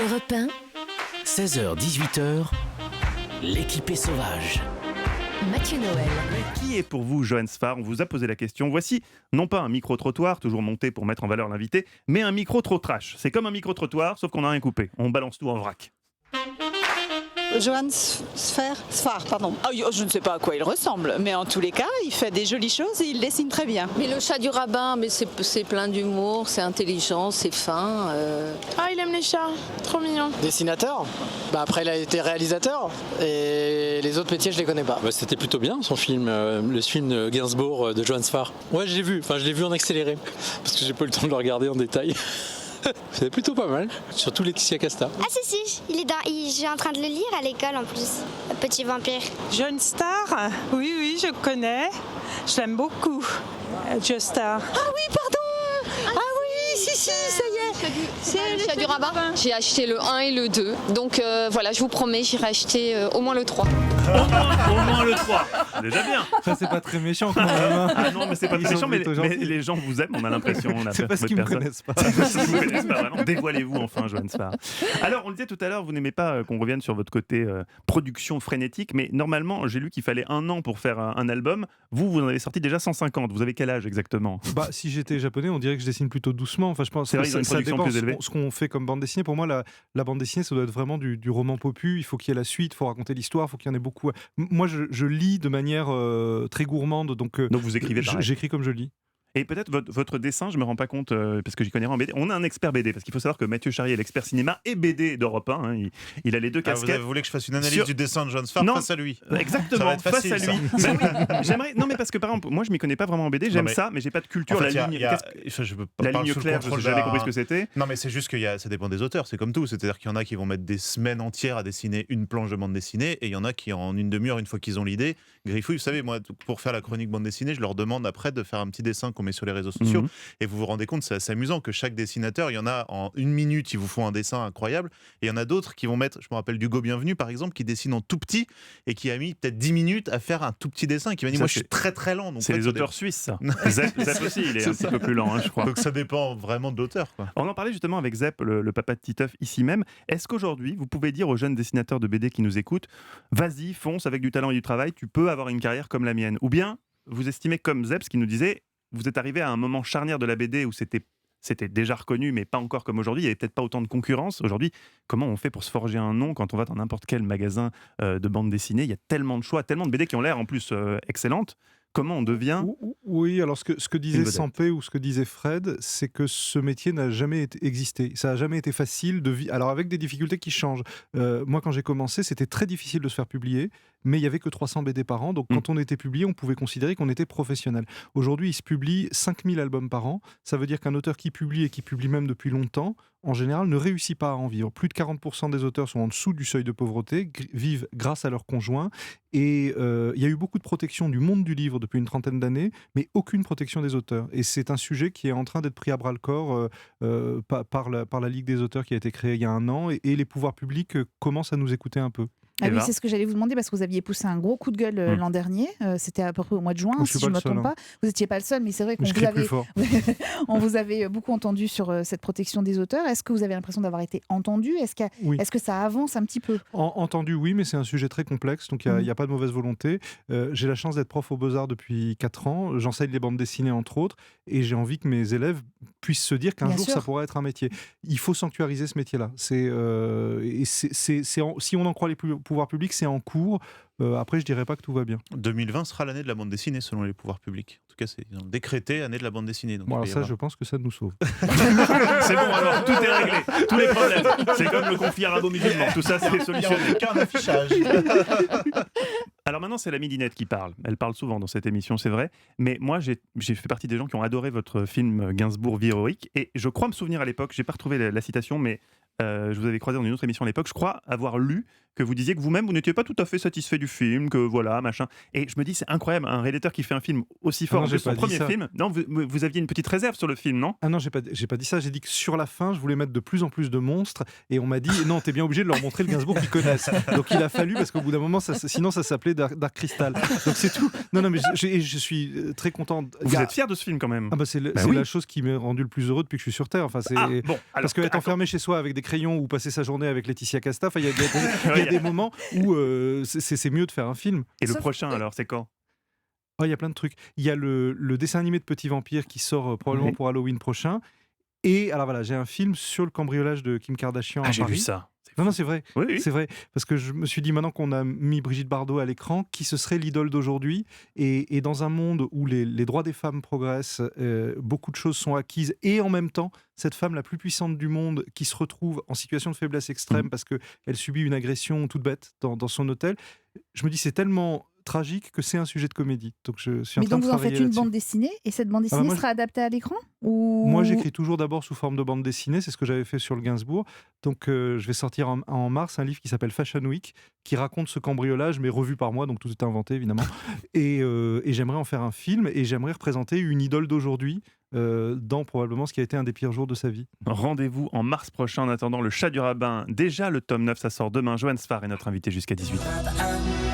Europe 1, 16h-18h, l'équipée sauvage. Mathieu Noël. Mais qui est pour vous Johan Sfar ? On vous a posé la question. Voici non pas un micro-trottoir, toujours monté pour mettre en valeur l'invité, mais un micro-trop-trash. C'est comme un micro-trottoir, sauf qu'on n'a rien coupé. On balance tout en vrac. Johan Sfar, pardon. Je ne sais pas à quoi il ressemble, mais en tous les cas, il fait des jolies choses et il dessine très bien. Mais le chat du rabbin, mais c'est plein d'humour, c'est intelligent, c'est fin. Ah, il aime les chats, trop mignon. Dessinateur, après il a été réalisateur et les autres métiers je les connais pas. C'était plutôt bien son film, le film de Gainsbourg de Johan Sfar. Ouais, je l'ai vu en accéléré parce que j'ai pas eu le temps de le regarder en détail. C'est plutôt pas mal, surtout Laetitia Casta. Ah si, je suis en train de le lire à l'école en plus, Petit Vampire. Jeune Star, oui, je connais, je l'aime beaucoup, Joe Star. Ah oui, pardon. Ah oui, si, ça y est. C'est le chat du rabbin. J'ai acheté le 1 et le 2, donc voilà, je vous promets, j'irai acheter au moins le 3. Au moins le 3. Déjà bien. Ça, c'est pas très méchant quand même. Ah non, mais c'est pas très méchant, mais les gens vous aiment, on a l'impression. C'est parce qu'ils me connaissent pas. C'est parce qu'ils me connaissent pas, vraiment. Dévoilez-vous enfin, Johan Sfar. Alors, on le disait tout à l'heure, vous n'aimez pas qu'on revienne sur votre côté production frénétique, mais normalement, j'ai lu qu'il fallait 1 an pour faire un album. Vous en avez sorti déjà 150. Vous avez quel âge exactement ? Si j'étais japonais, on dirait que je dessine plutôt doucement. Enfin, je pense c'est vrai, que une ça production dépend. plus élevée. Ce qu'on fait comme bande dessinée, pour moi, la bande dessinée, ça doit être vraiment du roman popu. Il faut qu'il y ait la suite, il faut raconter l'histoire, il faut qu'il y en ait beaucoup. Moi, je lis de manière très gourmande, donc vous écrivez pareil. J'écris comme je lis. Et peut-être votre dessin, je me rends pas compte, parce que j'y connais rien en BD. On a un expert BD, parce qu'il faut savoir que Mathieu Charrier est l'expert cinéma et BD d'Europe 1. Il a les deux casquettes. Vous voulez que je fasse une analyse du dessin de Johan Sfar face à lui ? Exactement, face à lui. J'aimerais. Non, mais parce que par exemple, moi je m'y connais pas vraiment en BD, j'aime ça, mais j'ai pas de culture. En fait, la ligne claire, je n'ai jamais compris ce que c'était. Non, mais c'est juste que ça dépend des auteurs, c'est comme tout. C'est-à-dire qu'il y en a qui vont mettre des semaines entières à dessiner une planche de bande dessinée, et il y en a qui, en une demi-heure, une fois qu'ils ont l'idée, griffouillent. Vous savez, moi, pour faire la chronique bande dessinée, je leur demande après de faire un petit dessin qu'on met sur les réseaux sociaux. Et vous vous rendez compte, c'est assez amusant que chaque dessinateur, il y en a en 1 minute, ils vous font un dessin incroyable, et il y en a d'autres qui vont mettre, je me rappelle d'Hugo Bienvenu par exemple, qui dessine en tout petit et qui a mis peut-être 10 minutes à faire un tout petit dessin et qui m'a dit moi je suis très très lent. Donc, c'est les auteurs suisses, ça. Zep aussi, il est un petit peu plus lent, je crois. Donc ça dépend vraiment de l'auteur, quoi. On en parlait justement avec Zep, le papa de Titeuf, ici même. Est-ce qu'aujourd'hui, vous pouvez dire aux jeunes dessinateurs de BD qui nous écoutent, vas-y, fonce avec du talent et du travail, tu peux avoir une carrière comme la mienne ? Ou bien, vous estimez comme Zep, ce qui nous disait, vous êtes arrivé à un moment charnière de la BD où c'était déjà reconnu, mais pas encore comme aujourd'hui. Il n'y avait peut-être pas autant de concurrence. Aujourd'hui, comment on fait pour se forger un nom quand on va dans n'importe quel magasin de bande dessinée ? Il y a tellement de choix, tellement de BD qui ont l'air en plus excellentes. Comment on devient ? Oui, alors ce que disait Sampé ou ce que disait Fred, c'est que ce métier n'a jamais existé. Ça n'a jamais été facile de vivre. Alors avec des difficultés qui changent. Moi, quand j'ai commencé, c'était très difficile de se faire publier, mais il n'y avait que 300 BD par an. Donc quand on était publié, on pouvait considérer qu'on était professionnel. Aujourd'hui, il se publie 5000 albums par an. Ça veut dire qu'un auteur qui publie et qui publie même depuis longtemps, en général, ne réussit pas à en vivre. Plus de 40% des auteurs sont en dessous du seuil de pauvreté, vivent grâce à leurs conjoints. Et il y a eu beaucoup de protection du monde du livre depuis une trentaine d'années, mais aucune protection des auteurs. Et c'est un sujet qui est en train d'être pris à bras-le-corps par la Ligue des auteurs qui a été créée il y a 1 an. Et les pouvoirs publics commencent à nous écouter un peu. Ah oui, c'est ce que j'allais vous demander parce que vous aviez poussé un gros coup de gueule l'an dernier. C'était à peu près au mois de juin, si je ne me trompe pas. Vous n'étiez pas le seul, mais c'est vrai qu'on on vous avait beaucoup entendu sur cette protection des auteurs. Est-ce que vous avez l'impression d'avoir été entendu ? Est-ce que ça avance un petit peu ? Entendu, oui, mais c'est un sujet très complexe, donc il n'y a pas de mauvaise volonté. J'ai la chance d'être prof aux Beaux-Arts depuis 4 ans. J'enseigne les bandes dessinées, entre autres, et j'ai envie que mes élèves puissent se dire qu'un jour, ça pourrait être un métier. Il faut sanctuariser ce métier-là. Si on en croit les pouvoirs publics, c'est en cours. Après, je dirais pas que tout va bien. 2020 sera l'année de la bande dessinée selon les pouvoirs publics. En tout cas, ils ont décrété année de la bande dessinée. Donc alors ça, je pense que ça nous sauve. C'est bon, alors tout est réglé, tous les problèmes. C'est comme le conflit arabo-musulman, tout ça c'est solutionné. Il n'y a aucun affichage. Alors maintenant, c'est la Midinette qui parle. Elle parle souvent dans cette émission, c'est vrai. Mais moi, j'ai fait partie des gens qui ont adoré votre film Gainsbourg Vie héroïque. Et je crois me souvenir à l'époque, j'ai pas retrouvé la citation, mais je vous avais croisé dans une autre émission à l'époque, je crois avoir lu que vous disiez que vous-même, vous n'étiez pas tout à fait satisfait du film, que voilà, machin. Et je me dis, c'est incroyable, un réalisateur qui fait un film aussi fort que son premier film. Non, vous aviez une petite réserve sur le film, non ? Ah non, j'ai pas dit ça. J'ai dit que sur la fin, je voulais mettre de plus en plus de monstres. Et on m'a dit, non, t'es bien obligé de leur montrer le Gainsbourg qu'ils connaissent. Donc il a fallu, parce qu'au bout d'un moment, sinon ça s'appelait Dark Crystal. Donc c'est tout. Non, mais je suis très content. Vous êtes fier de ce film quand même ? C'est la chose qui m'a rendu le plus heureux depuis que je suis sur Terre. Enfin, parce qu'être enfermé chez soi avec des crayons ou passer sa journée avec Laetitia Casta. Enfin, il y a des moments où c'est mieux de faire un film. Et le prochain, alors, c'est quand ? Il y a plein de trucs. Il y a le dessin animé de Petit Vampire qui sort probablement pour Halloween prochain. Et alors voilà, j'ai un film sur le cambriolage de Kim Kardashian à Paris. J'ai vu ça. Non, c'est vrai. Oui. C'est vrai. Parce que je me suis dit, maintenant qu'on a mis Brigitte Bardot à l'écran, qui ce serait l'idole d'aujourd'hui ? Et dans un monde où les droits des femmes progressent, beaucoup de choses sont acquises, et en même temps, cette femme la plus puissante du monde qui se retrouve en situation de faiblesse extrême parce qu'elle subit une agression toute bête dans son hôtel, je me dis, c'est tellement tragique que c'est un sujet de comédie. Donc je suis en train de travailler. Mais donc vous en faites une bande dessinée, et cette bande dessinée sera adaptée à l'écran ou... Moi j'écris toujours d'abord sous forme de bande dessinée, c'est ce que j'avais fait sur le Gainsbourg. Donc je vais sortir en mars un livre qui s'appelle Fashion Week, qui raconte ce cambriolage, mais revu par moi, donc tout est inventé évidemment. et j'aimerais en faire un film, et j'aimerais représenter une idole d'aujourd'hui dans probablement ce qui a été un des pires jours de sa vie. Rendez-vous en mars prochain. En attendant, Le Chat du Rabbin, déjà le tome 9, ça sort demain. Johannes Farr est notre invité jusqu'à 18h.